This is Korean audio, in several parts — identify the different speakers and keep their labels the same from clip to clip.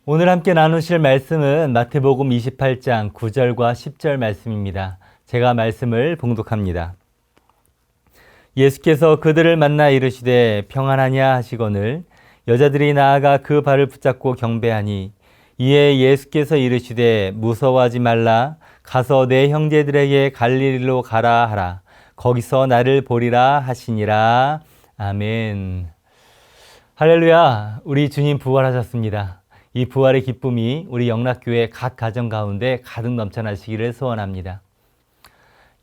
Speaker 1: 오늘 함께 나누실 말씀은 마태복음 28장 9절과 10절 말씀입니다. 제가 말씀을 봉독합니다. 예수께서 그들을 만나 이르시되 평안하냐 하시거늘 여자들이 나아가 그 발을 붙잡고 경배하니 이에 예수께서 이르시되 무서워하지 말라 가서 내 형제들에게 갈릴리로 가라 하라 거기서 나를 보리라 하시니라. 아멘. 할렐루야. 우리 주님 부활하셨습니다. 이 부활의 기쁨이 우리 영락교회 각 가정 가운데 가득 넘쳐나시기를 소원합니다.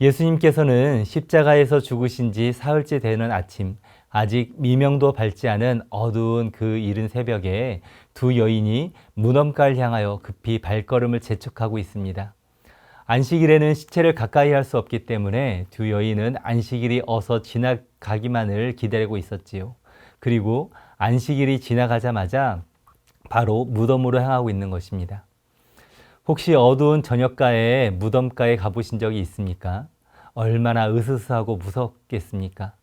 Speaker 1: 예수님께서는 십자가에서 죽으신 지 사흘째 되는 아침, 아직 미명도 밝지 않은 어두운 그 이른 새벽에 두 여인이 무덤가를 향하여 급히 발걸음을 재촉하고 있습니다. 안식일에는 시체를 가까이 할 수 없기 때문에 두 여인은 안식일이 어서 지나가기만을 기다리고 있었지요. 그리고 안식일이 지나가자마자 바로 무덤으로 향하고 있는 것입니다. 혹시 어두운 저녁가에 무덤가에 가보신 적이 있습니까? 얼마나 으스스하고 무섭겠습니까?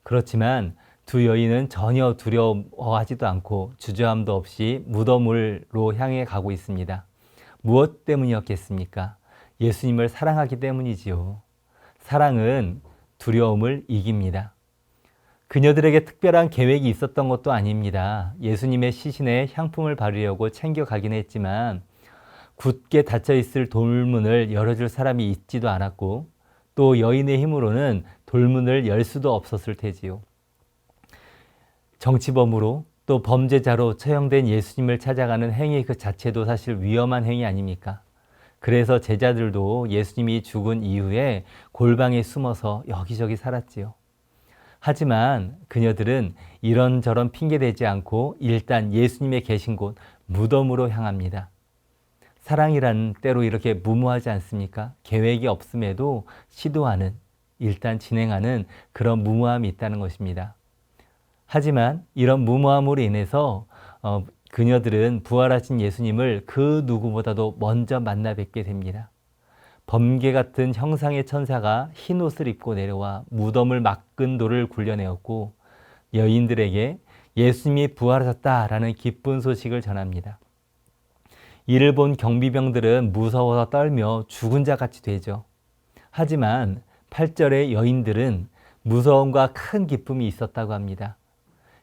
Speaker 1: 그렇지만 두 여인은 전혀 두려워하지도 않고 주저함도 없이 무덤으로 향해 가고 있습니다. 무엇 때문이었겠습니까? 예수님을 사랑하기 때문이지요. 사랑은 두려움을 이깁니다. 그녀들에게 특별한 계획이 있었던 것도 아닙니다. 예수님의 시신에 향품을 바르려고 챙겨가긴 했지만 굳게 닫혀있을 돌문을 열어줄 사람이 있지도 않았고 또 여인의 힘으로는 돌문을 열 수도 없었을 테지요. 정치범으로 또 범죄자로 처형된 예수님을 찾아가는 행위 그 자체도 사실 위험한 행위 아닙니까? 그래서 제자들도 예수님이 죽은 이후에 골방에 숨어서 여기저기 살았지요. 하지만 그녀들은 이런저런 핑계대지 않고 일단 예수님의 계신 곳 무덤으로 향합니다. 사랑이란 때로 이렇게 무모하지 않습니까? 계획이 없음에도 시도하는, 일단 진행하는 그런 무모함이 있다는 것입니다. 하지만 이런 무모함으로 인해서 그녀들은 부활하신 예수님을 그 누구보다도 먼저 만나 뵙게 됩니다. 번개 같은 형상의 천사가 흰 옷을 입고 내려와 무덤을 막은 돌을 굴려내었고 여인들에게 예수님이 부활하셨다라는 기쁜 소식을 전합니다. 이를 본 경비병들은 무서워서 떨며 죽은 자 같이 되죠. 하지만 8절의 여인들은 무서움과 큰 기쁨이 있었다고 합니다.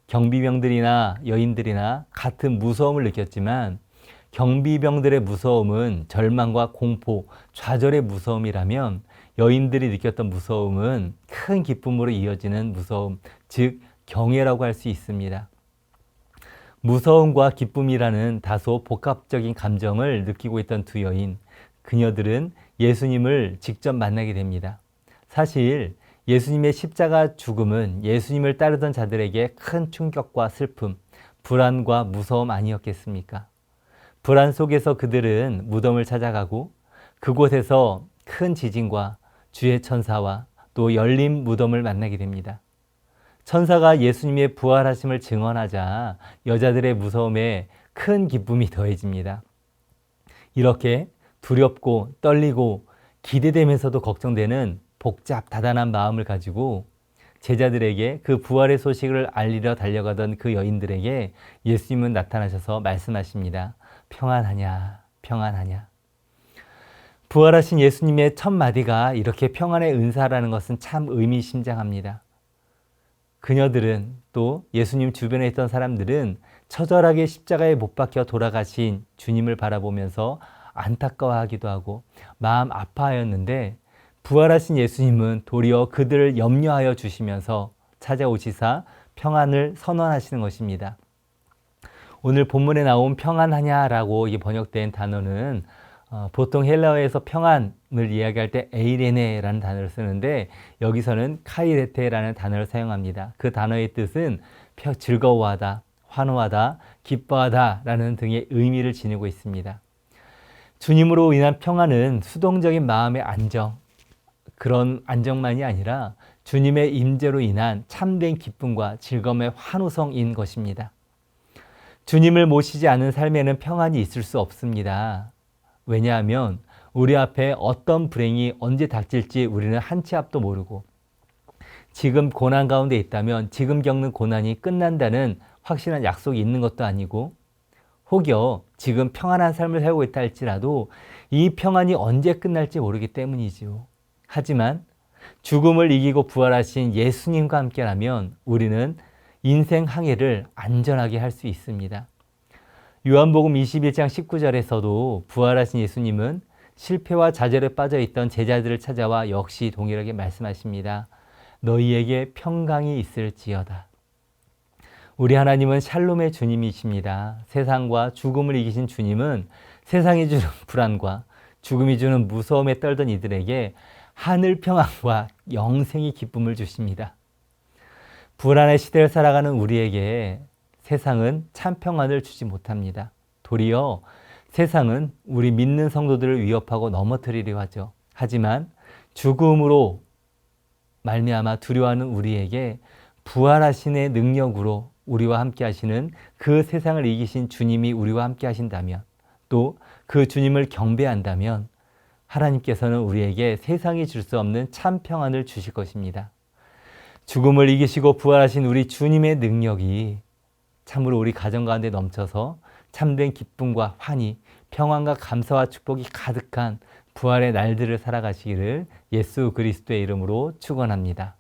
Speaker 1: 경비병들이나 여인들이나 같은 무서움을 느꼈지만 경비병들의 무서움은 절망과 공포, 좌절의 무서움이라면 여인들이 느꼈던 무서움은 큰 기쁨으로 이어지는 무서움, 즉 경외라고 할 수 있습니다. 무서움과 기쁨이라는 다소 복합적인 감정을 느끼고 있던 두 여인, 그녀들은 예수님을 직접 만나게 됩니다. 사실 예수님의 십자가 죽음은 예수님을 따르던 자들에게 큰 충격과 슬픔, 불안과 무서움 아니었겠습니까? 불안 속에서 그들은 무덤을 찾아가고 그곳에서 큰 지진과 주의 천사와 또 열린 무덤을 만나게 됩니다. 천사가 예수님의 부활하심을 증언하자 여자들의 무서움에 큰 기쁨이 더해집니다. 이렇게 두렵고 떨리고 기대되면서도 걱정되는 복잡다단한 마음을 가지고 제자들에게 그 부활의 소식을 알리러 달려가던 그 여인들에게 예수님은 나타나셔서 말씀하십니다. 평안하냐, 평안하냐. 부활하신 예수님의 첫 마디가 이렇게 평안의 은사라는 것은 참 의미심장합니다. 그녀들은 또 예수님 주변에 있던 사람들은 처절하게 십자가에 못 박혀 돌아가신 주님을 바라보면서 안타까워하기도 하고 마음 아파하였는데 부활하신 예수님은 도리어 그들을 염려하여 주시면서 찾아오시사 평안을 선언하시는 것입니다. 오늘 본문에 나온 평안하냐라고 번역된 단어는 보통 헬라어에서 평안을 이야기할 때 에이레네라는 단어를 쓰는데 여기서는 카이레테라는 단어를 사용합니다. 그 단어의 뜻은 즐거워하다, 환호하다, 기뻐하다라는 등의 의미를 지니고 있습니다. 주님으로 인한 평안은 수동적인 마음의 안정, 그런 안정만이 아니라 주님의 임재로 인한 참된 기쁨과 즐거움의 환호성인 것입니다. 주님을 모시지 않은 삶에는 평안이 있을 수 없습니다. 왜냐하면 우리 앞에 어떤 불행이 언제 닥칠지 우리는 한 치 앞도 모르고 지금 고난 가운데 있다면 지금 겪는 고난이 끝난다는 확실한 약속이 있는 것도 아니고 혹여 지금 평안한 삶을 살고 있다 할지라도 이 평안이 언제 끝날지 모르기 때문이지요. 하지만 죽음을 이기고 부활하신 예수님과 함께라면 우리는 인생 항해를 안전하게 할 수 있습니다. 요한복음 21장 19절에서도 부활하신 예수님은 실패와 좌절에 빠져있던 제자들을 찾아와 역시 동일하게 말씀하십니다. 너희에게 평강이 있을지어다. 우리 하나님은 샬롬의 주님이십니다. 세상과 죽음을 이기신 주님은 세상이 주는 불안과 죽음이 주는 무서움에 떨던 이들에게 하늘 평안과 영생의 기쁨을 주십니다. 불안의 시대를 살아가는 우리에게 세상은 참 평안을 주지 못합니다. 도리어 세상은 우리 믿는 성도들을 위협하고 넘어뜨리려 하죠. 하지만 죽음으로 말미암아 두려워하는 우리에게 부활하신의 능력으로 우리와 함께 하시는 그 세상을 이기신 주님이 우리와 함께 하신다면, 또 그 주님을 경배한다면 하나님께서는 우리에게 세상이 줄 수 없는 참 평안을 주실 것입니다. 죽음을 이기시고 부활하신 우리 주님의 능력이 참으로 우리 가정 가운데 넘쳐서 참된 기쁨과 환희, 평안과 감사와 축복이 가득한 부활의 날들을 살아가시기를 예수 그리스도의 이름으로 축원합니다.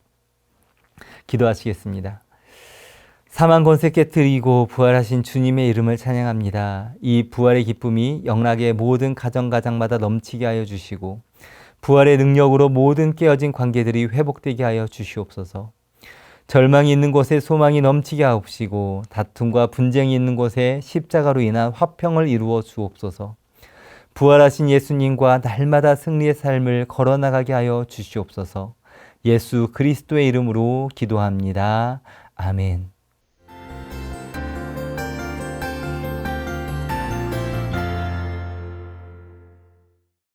Speaker 1: 기도하시겠습니다. 사망 권세 깨뜨리고 부활하신 주님의 이름을 찬양합니다. 이 부활의 기쁨이 영락의 모든 가정마다 넘치게 하여 주시고 부활의 능력으로 모든 깨어진 관계들이 회복되게 하여 주시옵소서. 절망이 있는 곳에 소망이 넘치게 하옵시고 다툼과 분쟁이 있는 곳에 십자가로 인한 화평을 이루어 주옵소서. 부활하신 예수님과 날마다 승리의 삶을 걸어나가게 하여 주시옵소서. 예수 그리스도의 이름으로 기도합니다. 아멘.